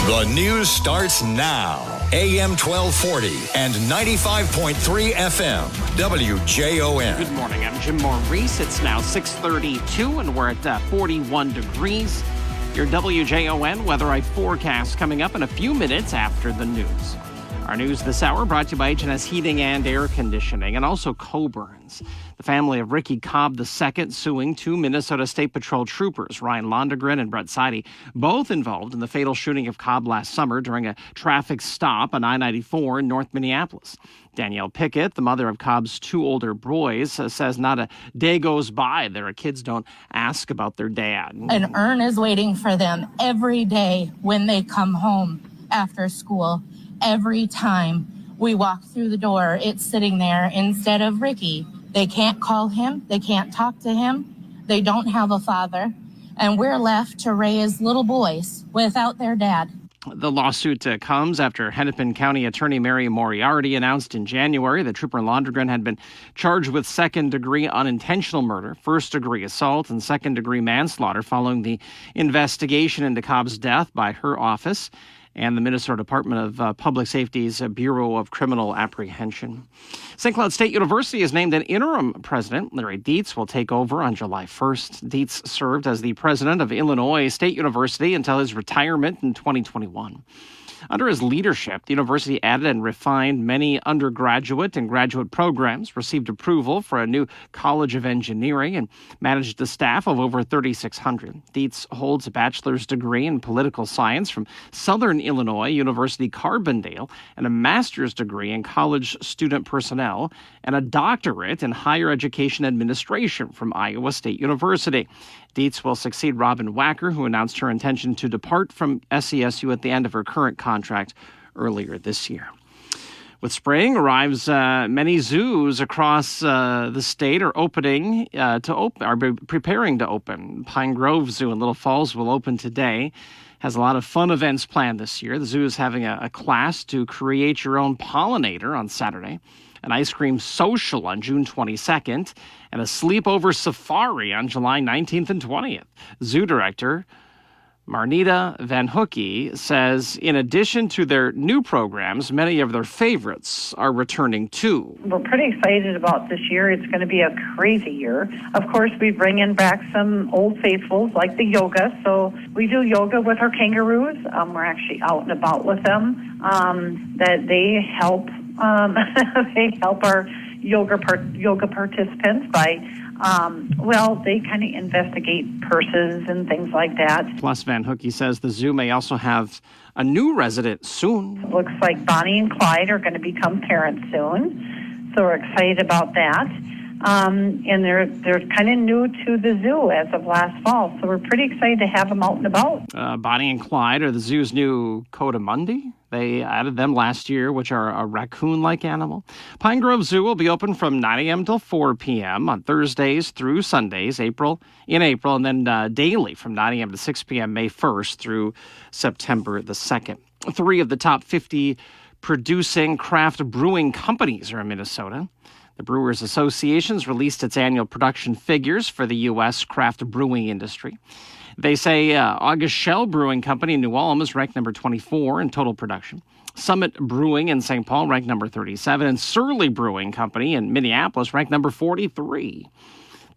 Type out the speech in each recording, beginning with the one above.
The news starts now. AM 1240 and 95.3 FM. WJON. Good morning. I'm Jim Maurice. It's now 6:32 and we're at 41 degrees. Your WJON weather forecast coming up in a few minutes after the news. Our news this hour brought to you by H&S Heating and Air Conditioning and also Coburn's. The family of Ricky Cobb II suing two Minnesota State Patrol troopers, Ryan Londegren and Brett Seide, both involved in the fatal shooting of Cobb last summer during a traffic stop on I-94 in North Minneapolis. Danielle Pickett, the mother of Cobb's two older boys, says not a day goes by their kids don't ask about their dad. An urn is waiting for them every day when they come home after school. Every time we walk through the door, it's sitting there instead of Ricky. They can't call him. They can't talk to him. They don't have a father. And we're left to raise little boys without their dad. The lawsuit comes after Hennepin County Attorney Mary Moriarty announced in January that Trooper Londegren had been charged with second-degree unintentional murder, first-degree assault, and second-degree manslaughter following the investigation into Cobb's death by her office and the Minnesota Department of Public Safety's Bureau of Criminal Apprehension. St. Cloud State University has named an interim president. Larry Dietz will take over on July 1st. Dietz served as the president of Illinois State University until his retirement in 2021. Under his leadership, the university added and refined many undergraduate and graduate programs, received approval for a new College of Engineering, and managed a staff of over 3,600. Dietz holds a bachelor's degree in political science from Southern Illinois University Carbondale and a master's degree in college student personnel and a doctorate in higher education administration from Iowa State University. Dietz will succeed Robin Wacker, who announced her intention to depart from SCSU at the end of her current contract earlier this year. With spring arrives, many zoos across the state are preparing to open. Pine Grove Zoo in Little Falls will open today. Has a lot of fun events planned this year. The zoo is having a class to create your own pollinator on Saturday, an ice cream social on June 22nd, and a sleepover safari on July 19th and 20th. Zoo director Marnita Van Hookey says in addition to their new programs, many of their favorites are returning too. We're pretty excited about this year. It's going to be a crazy year. Of course, we bring in back some old faithfuls like the yoga. So we do yoga with our kangaroos. We're actually out and about with them. That they help our yoga participants by, they kind of investigate purses and things like that. Plus, Van Hookey says the zoo may also have a new resident soon. It looks like Bonnie and Clyde are going to become parents soon, so we're excited about that. And they're kind of new to the zoo as of last fall, so we're pretty excited to have them out and about. Bonnie and Clyde are the zoo's new coatimundi. They added them last year, which are a raccoon-like animal. Pine Grove Zoo will be open from 9 a.m. till 4 p.m. on Thursdays through Sundays, in April, and then daily from 9 a.m. to 6 p.m. May 1st through September the 2nd. 3 of the top 50 producing craft brewing companies are in Minnesota. The Brewers Association's released its annual production figures for the U.S. craft brewing industry. They say August Shell Brewing Company in New Ulm is ranked number 24 in total production. Summit Brewing in St. Paul ranked number 37, and Surly Brewing Company in Minneapolis ranked number 43.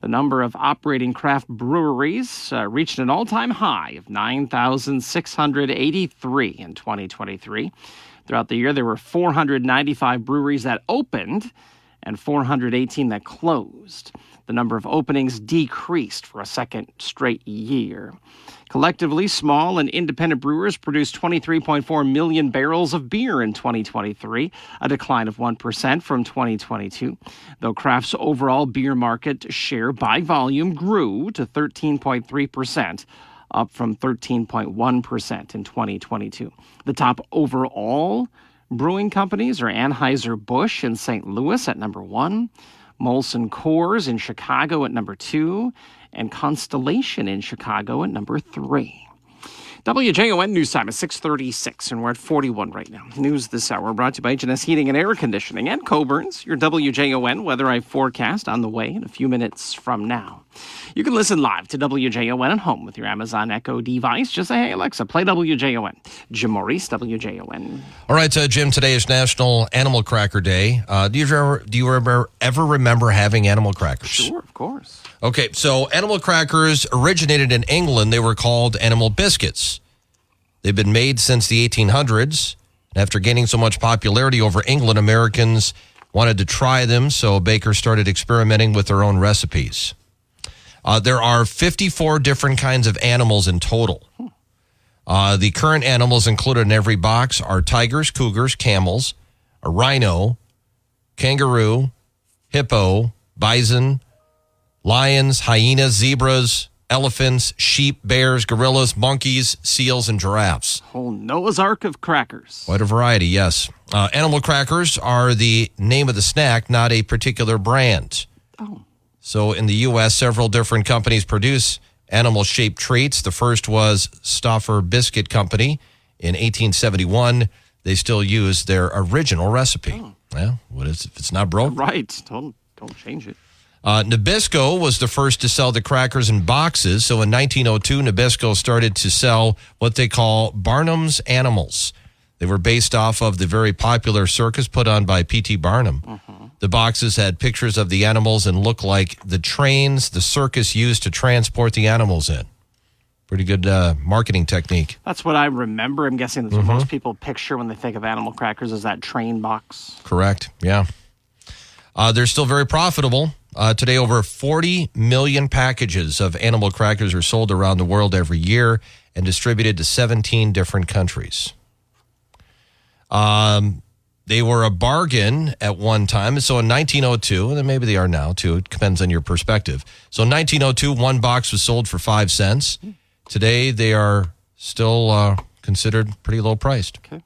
The number of operating craft breweries reached an all-time high of 9,683 in 2023. Throughout the year, there were 495 breweries that opened and 418 that closed. The number of openings decreased for a second straight year. Collectively, small and independent brewers produced 23.4 million barrels of beer in 2023, a decline of 1% from 2022, though craft's overall beer market share by volume grew to 13.3%, up from 13.1% in 2022. The top overall brewing companies are Anheuser-Busch in St. Louis at number 1, Molson Coors in Chicago at number 2, and Constellation in Chicago at number 3. WJON news time is 6:36, and we're at 41 right now. News this hour brought to you by H&S Heating and Air Conditioning and Coburn's. Your WJON weather eye forecast on the way in a few minutes from now. You can listen live to WJON at home with your Amazon Echo device. Just say, hey, Alexa, play WJON. Jim Maurice, WJON. All right, Jim, today is National Animal Cracker Day. Do you ever remember having animal crackers? Sure, of course. Okay, so animal crackers originated in England. They were called animal biscuits. They've been made since the 1800s. And after gaining so much popularity over England, Americans wanted to try them, so bakers started experimenting with their own recipes. There are 54 different kinds of animals in total. The current animals included in every box are tigers, cougars, camels, a rhino, kangaroo, hippo, bison, lions, hyenas, zebras, elephants, sheep, bears, gorillas, monkeys, seals, and giraffes. Whole Noah's Ark of crackers. Quite a variety, yes. Animal crackers are the name of the snack, not a particular brand. Oh. So in the U.S., several different companies produce animal-shaped treats. The first was Stauffer Biscuit Company in 1871. They still use their original recipe. Oh. Well, what is if it's not broke? Right. Don't change it. Nabisco was the first to sell the crackers in boxes. So in 1902, Nabisco started to sell what they call Barnum's Animals. They were based off of the very popular circus put on by P.T. Barnum. Mm-hmm. The boxes had pictures of the animals and looked like the trains the circus used to transport the animals in. Pretty good marketing technique. That's what I remember. I'm guessing that's what most people picture when they think of animal crackers is that train box. Correct, yeah. They're still very profitable. Today, over 40 million packages of animal crackers are sold around the world every year and distributed to 17 different countries. They were a bargain at one time. So in 1902, and then maybe they are now too, it depends on your perspective. So in 1902, one box was sold for 5 cents. Today, they are still considered pretty low priced. Okay.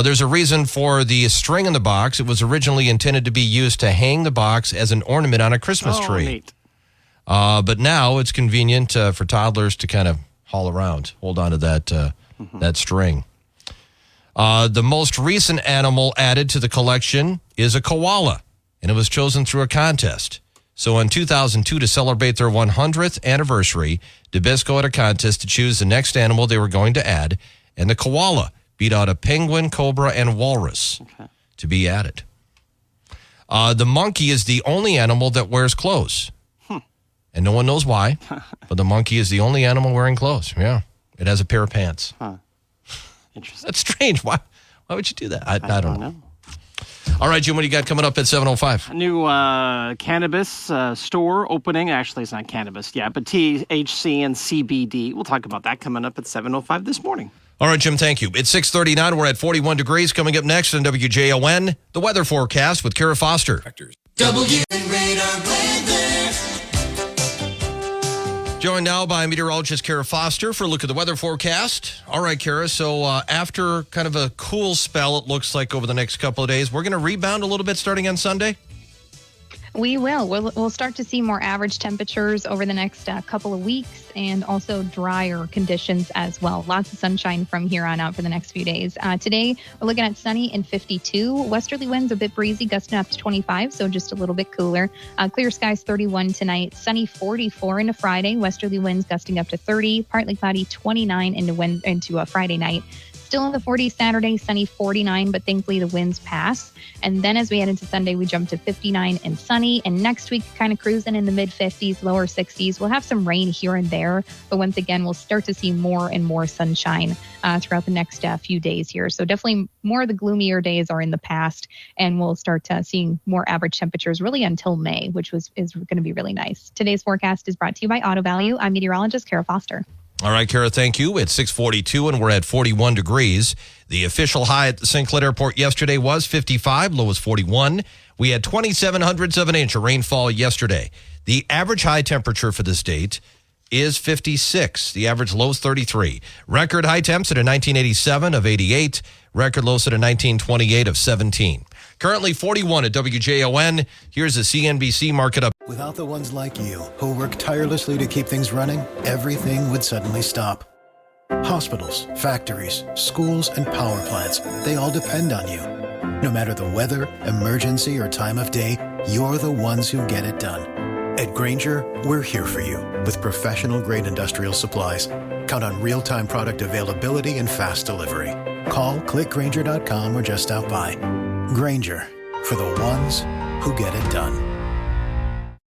There's a reason for the string in the box. It was originally intended to be used to hang the box as an ornament on a Christmas tree. Neat. But now it's convenient for toddlers to kind of haul around, hold on to that string. The most recent animal added to the collection is a koala, and it was chosen through a contest. So in 2002, to celebrate their 100th anniversary, Nabisco had a contest to choose the next animal they were going to add, and the koala beat out a penguin, cobra, and walrus to be added. The monkey is the only animal that wears clothes. And no one knows why, but the monkey is the only animal wearing clothes. Yeah, it has a pair of pants. Interesting. That's strange. Why would you do that? I don't know. All right, Jim, what do you got coming up at 7:05? A new cannabis store opening. Actually, it's not cannabis yet, but THC and CBD. We'll talk about that coming up at 7:05 this morning. All right, Jim, thank you. It's 6:39. We're at 41 degrees. Coming up next on WJON, the weather forecast with Kara Foster. Joined now by meteorologist Kara Foster for a look at the weather forecast. All right, Kara, so after kind of a cool spell, it looks like over the next couple of days, we're going to rebound a little bit starting on Sunday? We will. We'll start to see more average temperatures over the next couple of weeks and also drier conditions as well. Lots of sunshine from here on out for the next few days. Today, we're looking at sunny and 52. Westerly winds a bit breezy, gusting up to 25, so just a little bit cooler. Clear skies 31 tonight, sunny 44 into Friday. Westerly winds gusting up to 30, partly cloudy 29 into Friday night. Still in the 40s Saturday, sunny 49, but thankfully the winds pass. And then as we head into Sunday, we jump to 59 and sunny. And next week, kind of cruising in the mid-50s, lower 60s. We'll have some rain here and there, but once again, we'll start to see more and more sunshine throughout the next few days here. So definitely more of the gloomier days are in the past, and we'll start seeing more average temperatures really until May, which is going to be really nice. Today's forecast is brought to you by Auto Value. I'm meteorologist Kara Foster. All right, Kara, thank you. It's 6:42, and we're at 41 degrees. The official high at the St. Cloud Airport yesterday was 55, low was 41. We had 27/100ths of an inch of rainfall yesterday. The average high temperature for this date is 56. The average low is 33. Record high temps at a 1987 of 88. Record lows at a 1928 of 17. Currently 41 at WJON. Here's the CNBC market up. Without the ones like you, who work tirelessly to keep things running, everything would suddenly stop. Hospitals, factories, schools, and power plants, they all depend on you. No matter the weather, emergency, or time of day, you're the ones who get it done. At Grainger, we're here for you with professional-grade industrial supplies. Count on real-time product availability and fast delivery. Call, click Grainger.com, or just stop by. Grainger, for the ones who get it done.